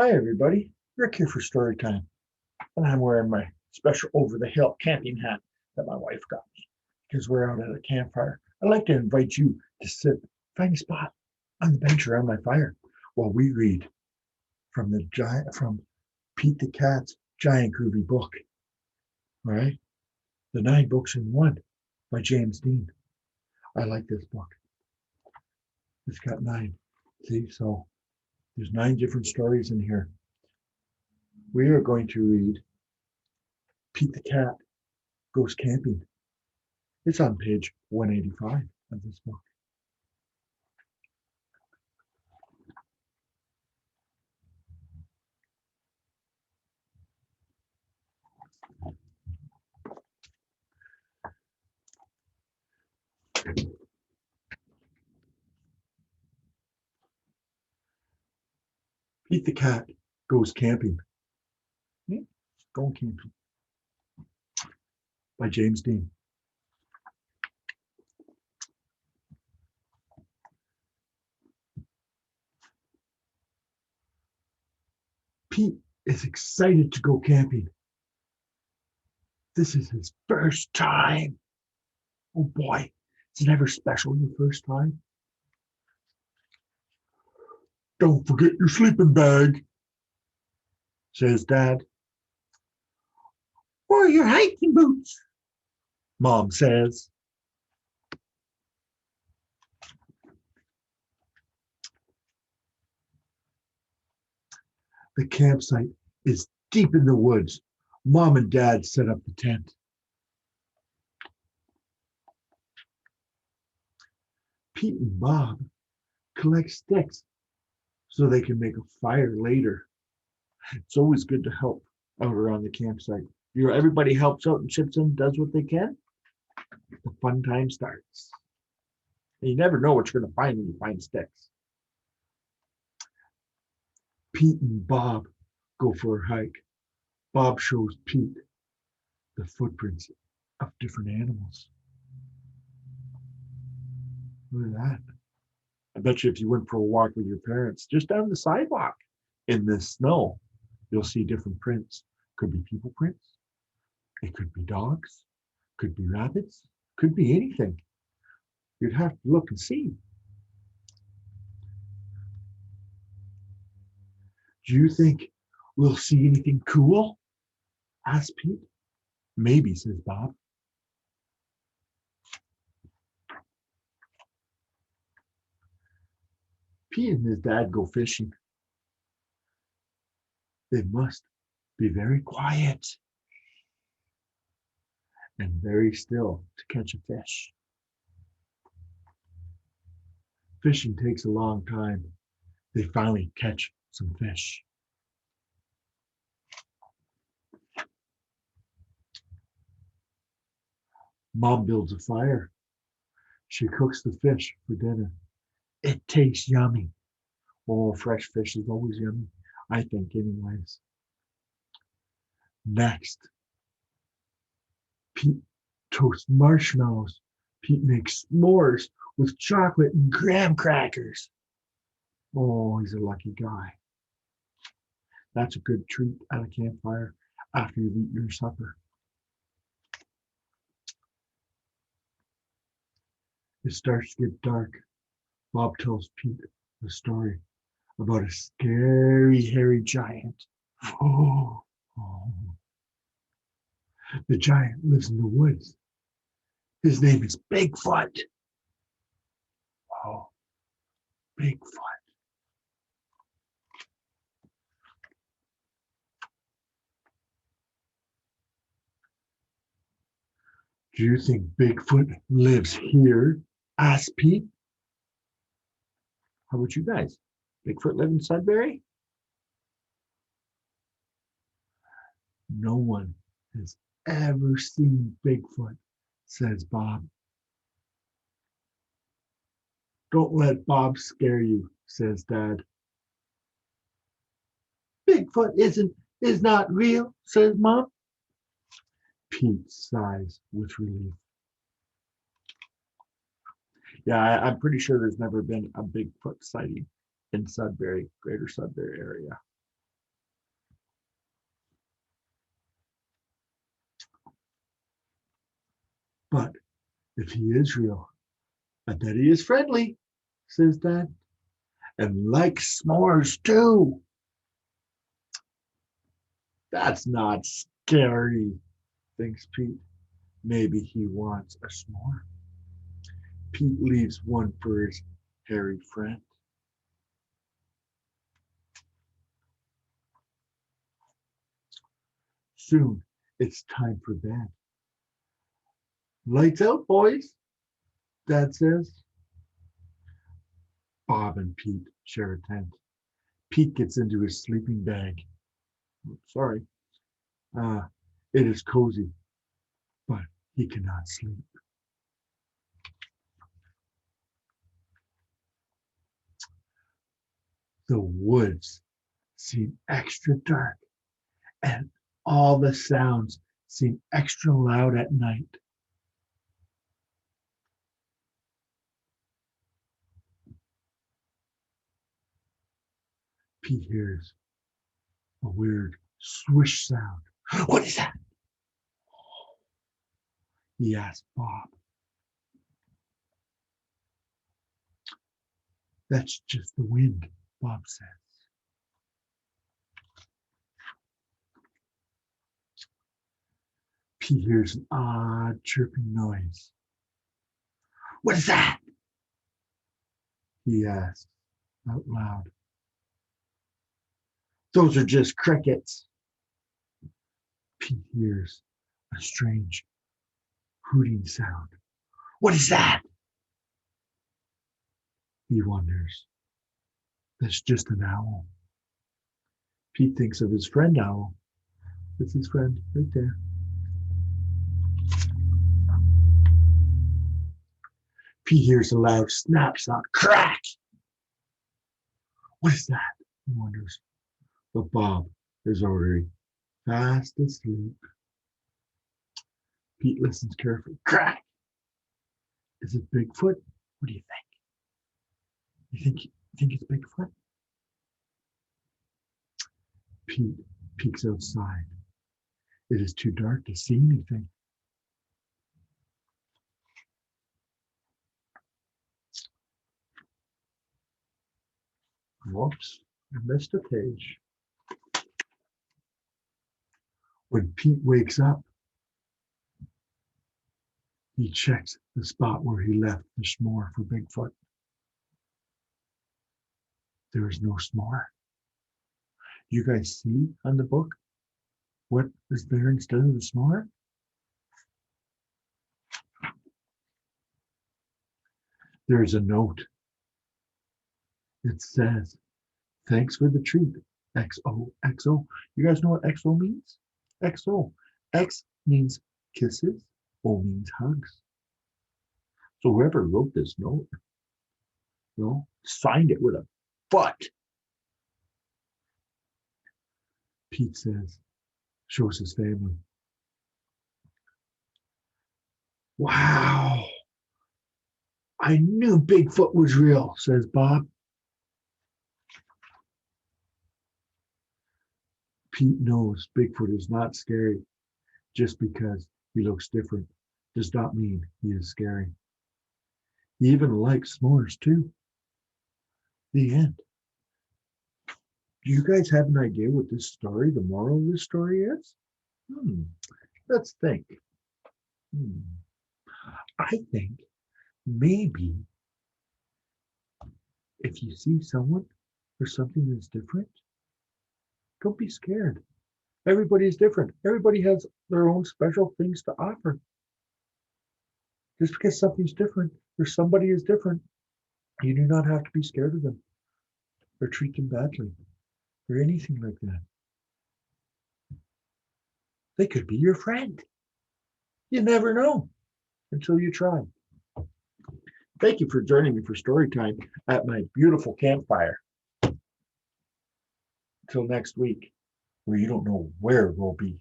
Hi everybody, Rick here for story time, and I'm wearing my special over-the-hill camping hat that my wife got me because we're out at a campfire. I'd like to invite you to sit, find a spot on the bench around my fire while we read from Pete the Cat's giant groovy book. All right, the 9 books in one by James Dean. I like this book. It's got 9. See, so there's 9 different stories in here. We are going to read Pete the Cat Goes Camping. It's on page 185 of this book. Pete the Cat Goes Camping. Going Camping by James Dean. Pete is excited to go camping. This is his first time. Oh boy, it's never special your first time. Don't forget your sleeping bag, says Dad. Or your hiking boots, Mom says. The campsite is deep in the woods. Mom and Dad set up the tent. Pete and Bob collect sticks so they can make a fire later. It's always good to help out around the campsite. Everybody helps out and chips in, does what they can. The fun time starts. And you never know what you're going to find when you find sticks. Pete and Bob go for a hike. Bob shows Pete the footprints of different animals. Look at that. I bet you if you went for a walk with your parents just down the sidewalk in the snow, you'll see different prints. Could be people prints. It could be dogs. Could be rabbits. Could be anything. You'd have to look and see. Do you think we'll see anything cool? Asked Pete. Maybe, says Bob. Pete and his dad go fishing. They must be very quiet and very still to catch a fish. Fishing takes a long time. They finally catch some fish. Mom builds a fire. She cooks the fish for dinner. It tastes yummy. Oh, fresh fish is always yummy, I think, anyways. Next, Pete toasts marshmallows. Pete makes s'mores with chocolate and graham crackers. Oh, he's a lucky guy. That's a good treat at a campfire after you've eaten your supper. It starts to get dark. Bob tells Pete the story about a scary, hairy giant. Oh, oh. The giant lives in the woods. His name is Bigfoot. Oh, Bigfoot. Do you think Bigfoot lives here? Asked Pete. How about you guys? Bigfoot live in Sudbury? No one has ever seen Bigfoot, says Bob. Don't let Bob scare you, says Dad. Bigfoot is not real, says Mom. Pete sighs with relief. Yeah, I'm pretty sure there's never been a Bigfoot sighting in Sudbury, Greater Sudbury area. But if he is real, I bet he is friendly, says Dad, and likes s'mores too. That's not scary, thinks Pete. Maybe he wants a s'more. Pete leaves one for his hairy friend. Soon it's time for bed. Lights out, boys, Dad says. Bob and Pete share a tent. Pete gets into his sleeping bag. Sorry. It is cozy, but he cannot sleep. The woods seem extra dark, and all the sounds seem extra loud at night. Pete hears a weird swish sound. What is that? He asks Bob. That's just the wind, Bob says. Pete hears an odd chirping noise. What is that? He asks out loud. Those are just crickets. Pete hears a strange hooting sound. What is that? He wonders. That's just an owl. Pete thinks of his friend Owl. It's his friend right there. Pete hears a loud snap sound. Crack! What is that? He wonders. But Bob is already fast asleep. Pete listens carefully. Crack! Is it Bigfoot? What do you think? You think it's Bigfoot? Pete peeks outside. It is too dark to see anything. Whoops, I missed a page. When Pete wakes up, he checks the spot where he left the s'more for Bigfoot. There is no s'more. You guys see on the book what is there instead of the s'more? There's a note. It says, thanks for the treat, XOXO. You guys know what XO means? XO. X means kisses, O means hugs. So whoever wrote this note, signed it with a foot. Pete says, shows his family. Wow. I knew Bigfoot was real, says Bob. Pete knows Bigfoot is not scary. Just because he looks different does not mean he is scary. He even likes s'mores too. The end. Do you guys have an idea what this story, the moral of this story is? Let's think. I think maybe if you see someone or something that's different, don't be scared. Everybody is different. Everybody has their own special things to offer. Just because something's different or somebody is different, you do not have to be scared of them or treat them badly or anything like that. They could be your friend. You never know until you try. Thank you for joining me for story time at my beautiful campfire. Until next week, where you don't know where we'll be.